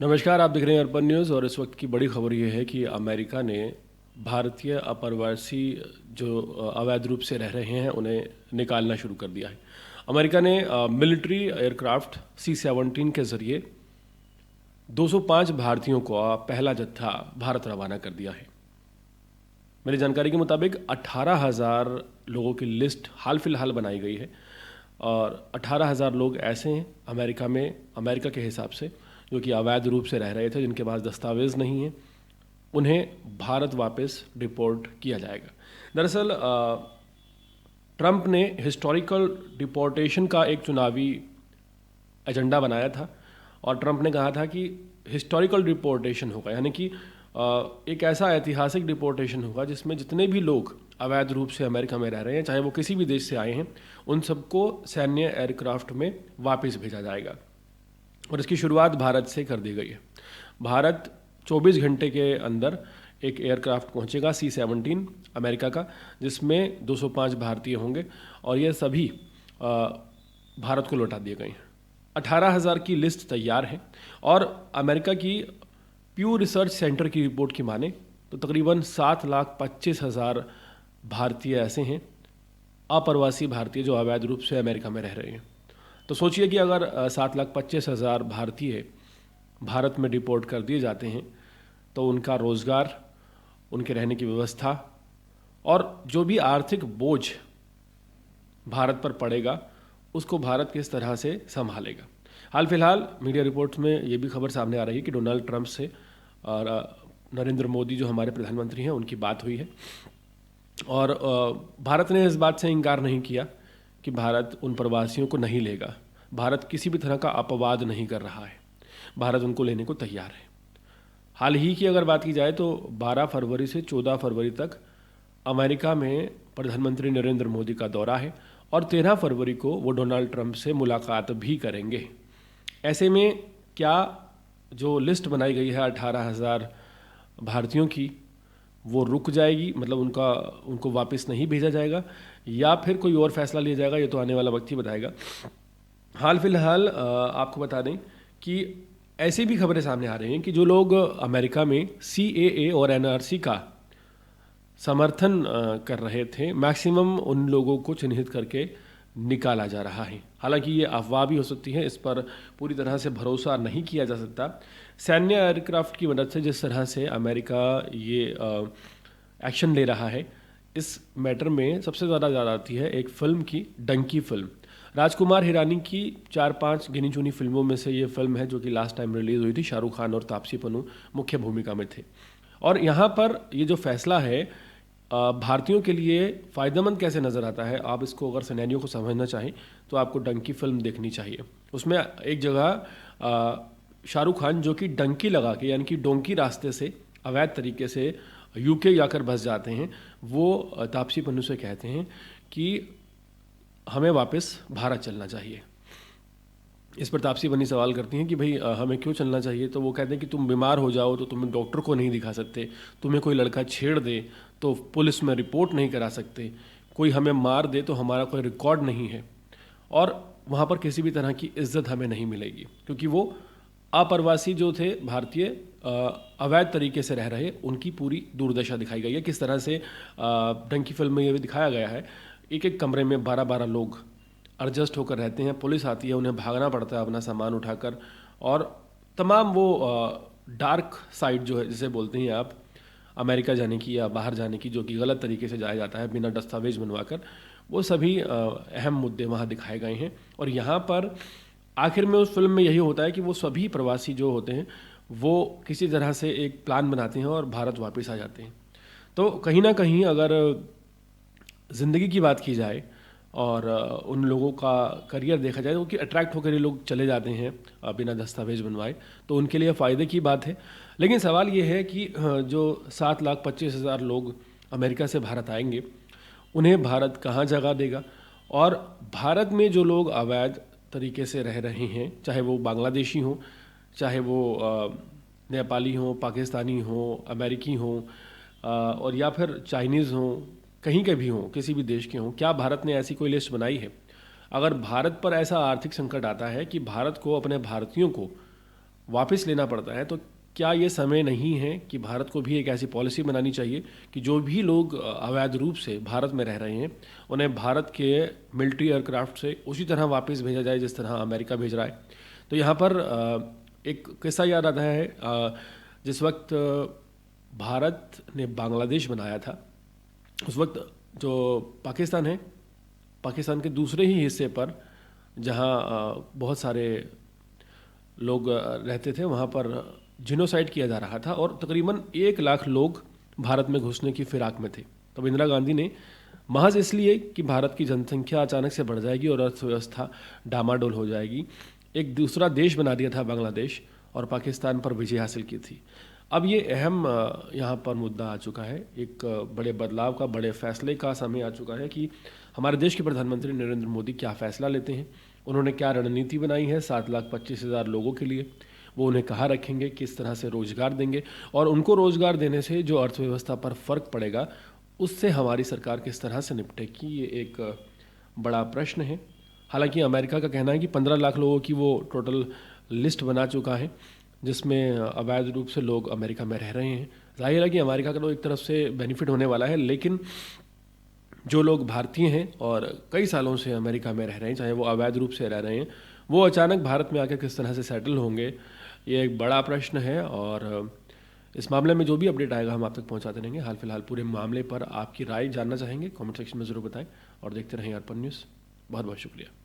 नमस्कार, आप देख रहे हैं अर्पण न्यूज़ और इस वक्त की बड़ी खबर ये है कि अमेरिका ने भारतीय अप्रवासी जो अवैध रूप से रह रहे हैं उन्हें निकालना शुरू कर दिया है। अमेरिका ने मिलिट्री एयरक्राफ्ट C-17 के ज़रिए 205 भारतीयों को पहला जत्था भारत रवाना कर दिया है। मेरी जानकारी के मुताबिक 18,000 लोगों की लिस्ट हाल फिलहाल बनाई गई है और 18,000 लोग ऐसे हैं अमेरिका के हिसाब से जो कि अवैध रूप से रह रहे थे, जिनके पास दस्तावेज़ नहीं हैं, उन्हें भारत वापस डिपोर्ट किया जाएगा। दरअसल ट्रंप ने हिस्टोरिकल डिपोर्टेशन का एक चुनावी एजेंडा बनाया था और ट्रंप ने कहा था कि हिस्टोरिकल डिपोर्टेशन होगा, यानी कि एक ऐसा ऐतिहासिक डिपोर्टेशन होगा जिसमें जितने भी लोग अवैध रूप से अमेरिका में रह रहे हैं, चाहे वो किसी भी देश से आए हैं, उन सबको सैन्य एयरक्राफ्ट में वापस भेजा जाएगा और इसकी शुरुआत भारत से कर दी गई है। भारत 24 घंटे के अंदर एक एयरक्राफ्ट पहुंचेगा C-17 अमेरिका का, जिसमें 205 भारतीय होंगे और ये सभी भारत को लौटा दिए गए हैं। 18,000 की लिस्ट तैयार है और अमेरिका की प्यू रिसर्च सेंटर की रिपोर्ट की माने तो तकरीबन 7,25,000 भारतीय ऐसे हैं, अप्रवासी भारतीय, जो अवैध रूप से अमेरिका में रह रहे हैं। तो सोचिए कि अगर 7,25,000 भारतीय भारत में डिपोर्ट कर दिए जाते हैं तो उनका रोज़गार, उनके रहने की व्यवस्था और जो भी आर्थिक बोझ भारत पर पड़ेगा उसको भारत किस तरह से संभालेगा। हाल फिलहाल मीडिया रिपोर्ट्स में ये भी खबर सामने आ रही है कि डोनाल्ड ट्रंप से और नरेंद्र मोदी जो हमारे प्रधानमंत्री हैं उनकी बात हुई है और भारत ने इस बात से इनकार नहीं किया कि भारत उन प्रवासियों को नहीं लेगा। भारत किसी भी तरह का अपवाद नहीं कर रहा है, भारत उनको लेने को तैयार है। हाल ही की अगर बात की जाए तो 12 फरवरी से 14 फरवरी तक अमेरिका में प्रधानमंत्री नरेंद्र मोदी का दौरा है और 13 फरवरी को वो डोनाल्ड ट्रंप से मुलाकात भी करेंगे। ऐसे में क्या जो लिस्ट बनाई गई है 18,000 भारतीयों की, वो रुक जाएगी, मतलब उनको वापस नहीं भेजा जाएगा या फिर कोई और फैसला लिया जाएगा, ये तो आने वाला वक्त ही बताएगा। हाल फिलहाल आपको बता दें कि ऐसी भी खबरें सामने आ रही हैं कि जो लोग अमेरिका में CAA और NRC का समर्थन कर रहे थे, मैक्सिमम उन लोगों को चिन्हित करके निकाला जा रहा है। हालांकि ये अफवाह भी हो सकती है, इस पर पूरी तरह से भरोसा नहीं किया जा सकता। सैन्य एयरक्राफ्ट की मदद से जिस तरह से अमेरिका ये एक्शन ले रहा है, इस मैटर में सबसे ज़्यादा याद आती है एक फ़िल्म की, डंकी फ़िल्म। राजकुमार हिरानी की 4-5 गिनी चुनी फिल्मों में से ये फिल्म है जो कि लास्ट टाइम रिलीज़ हुई थी। शाहरुख खान और तापसी पन्नू मुख्य भूमिका में थे और यहाँ पर ये जो फैसला है भारतीयों के लिए फ़ायदेमंद कैसे नज़र आता है, आप इसको अगर सिनेरियो को समझना चाहें तो आपको डंकी फ़िल्म देखनी चाहिए। उसमें एक जगह शाहरुख खान जो कि डंकी लगा के, यानी कि डोंकी रास्ते से अवैध तरीके से UK जाकर बस जाते हैं, वो तापसी पन्नू से कहते हैं कि हमें वापस भारत चलना चाहिए। इस पर तापसी पन्नी सवाल करती हैं कि भाई हमें क्यों चलना चाहिए, तो वो कहते हैं कि तुम बीमार हो जाओ तो तुम डॉक्टर को नहीं दिखा सकते, तुम्हें कोई लड़का छेड़ दे तो पुलिस में रिपोर्ट नहीं करा सकते, कोई हमें मार दे तो हमारा कोई रिकॉर्ड नहीं है और वहाँ पर किसी भी तरह की इज्जत हमें नहीं मिलेगी, क्योंकि वो अप्रवासी जो थे भारतीय अवैध तरीके से रह रहे, उनकी पूरी दुर्दशा दिखाई गई है। किस तरह से डंकी फिल्म में ये भी दिखाया गया है, एक एक कमरे में 12-12 लोग एडजस्ट होकर रहते हैं, पुलिस आती है, उन्हें भागना पड़ता है अपना सामान उठाकर और तमाम वो डार्क साइड जो है जिसे बोलते हैं आप, अमेरिका जाने की या बाहर जाने की, जो कि गलत तरीके से जाया जाता है बिना दस्तावेज बनवाकर, वो सभी अहम मुद्दे वहाँ दिखाए गए हैं। और यहाँ पर आखिर में उस फिल्म में यही होता है कि वो सभी प्रवासी जो होते हैं वो किसी तरह से एक प्लान बनाते हैं और भारत वापस आ जाते हैं। तो कहीं ना कहीं अगर ज़िंदगी की बात की जाए और उन लोगों का करियर देखा जाए, क्योंकि अट्रैक्ट होकर ये लोग चले जाते हैं बिना दस्तावेज बनवाए, तो उनके लिए फ़ायदे की बात है। लेकिन सवाल ये है कि जो 7,25,000 लोग अमेरिका से भारत आएंगे, उन्हें भारत कहाँ जगह देगा, और भारत में जो लोग अवैध तरीके से रह रहे हैं, चाहे वो बांग्लादेशी हों, चाहे वो नेपाली हों, पाकिस्तानी हों, अमेरिकी हों और या फिर चाइनीज़ हों, कहीं के भी हों, किसी भी देश के हों, क्या भारत ने ऐसी कोई लिस्ट बनाई है? अगर भारत पर ऐसा आर्थिक संकट आता है कि भारत को अपने भारतीयों को वापस लेना पड़ता है, तो क्या ये समय नहीं है कि भारत को भी एक ऐसी पॉलिसी बनानी चाहिए कि जो भी लोग अवैध रूप से भारत में रह रहे हैं उन्हें भारत के मिलिट्री एयरक्राफ्ट से उसी तरह वापस भेजा जाए जिस तरह अमेरिका भेज रहा है। तो यहाँ पर एक किस्सा याद आता है, जिस वक्त भारत ने बांग्लादेश बनाया था, उस वक्त जो पाकिस्तान है, पाकिस्तान के दूसरे ही हिस्से पर जहाँ बहुत सारे लोग रहते थे, वहाँ पर जिनोसाइड किया जा रहा था और तकरीबन 1 लाख लोग भारत में घुसने की फिराक में थे। तब इंदिरा गांधी ने महज इसलिए कि भारत की जनसंख्या अचानक से बढ़ जाएगी और अर्थव्यवस्था डामाडोल हो जाएगी, एक दूसरा देश बना दिया था बांग्लादेश और पाकिस्तान पर विजय हासिल की थी। अब ये अहम यहाँ पर मुद्दा आ चुका है, एक बड़े बदलाव का, बड़े फैसले का समय आ चुका है कि हमारे देश के प्रधानमंत्री नरेंद्र मोदी क्या फ़ैसला लेते हैं। उन्होंने क्या रणनीति बनाई है 7,25,000 लोगों के लिए, वो उन्हें कहाँ रखेंगे, किस तरह से रोज़गार देंगे, और उनको रोज़गार देने से जो अर्थव्यवस्था पर फ़र्क पड़ेगा उससे हमारी सरकार किस तरह से निपटेगी, ये एक बड़ा प्रश्न है। हालांकि अमेरिका का कहना है कि 15 लाख लोगों की वो टोटल लिस्ट बना चुका है जिसमें अवैध रूप से लोग अमेरिका में रह रहे हैं। जाहिर है कि अमेरिका का तो एक तरफ से बेनिफिट होने वाला है, लेकिन जो लोग भारतीय हैं और कई सालों से अमेरिका में रह रहे हैं, चाहे वो अवैध रूप से रह रहे हैं, वो अचानक भारत में आकर किस तरह से सेटल होंगे, ये एक बड़ा प्रश्न है। और इस मामले में जो भी अपडेट आएगा हम आप तक पहुंचाते रहेंगे। हाल फिलहाल पूरे मामले पर आपकी राय जानना चाहेंगे, कमेंट सेक्शन में ज़रूर बताएं और देखते रहें अर्पण न्यूज़। बहुत बहुत शुक्रिया।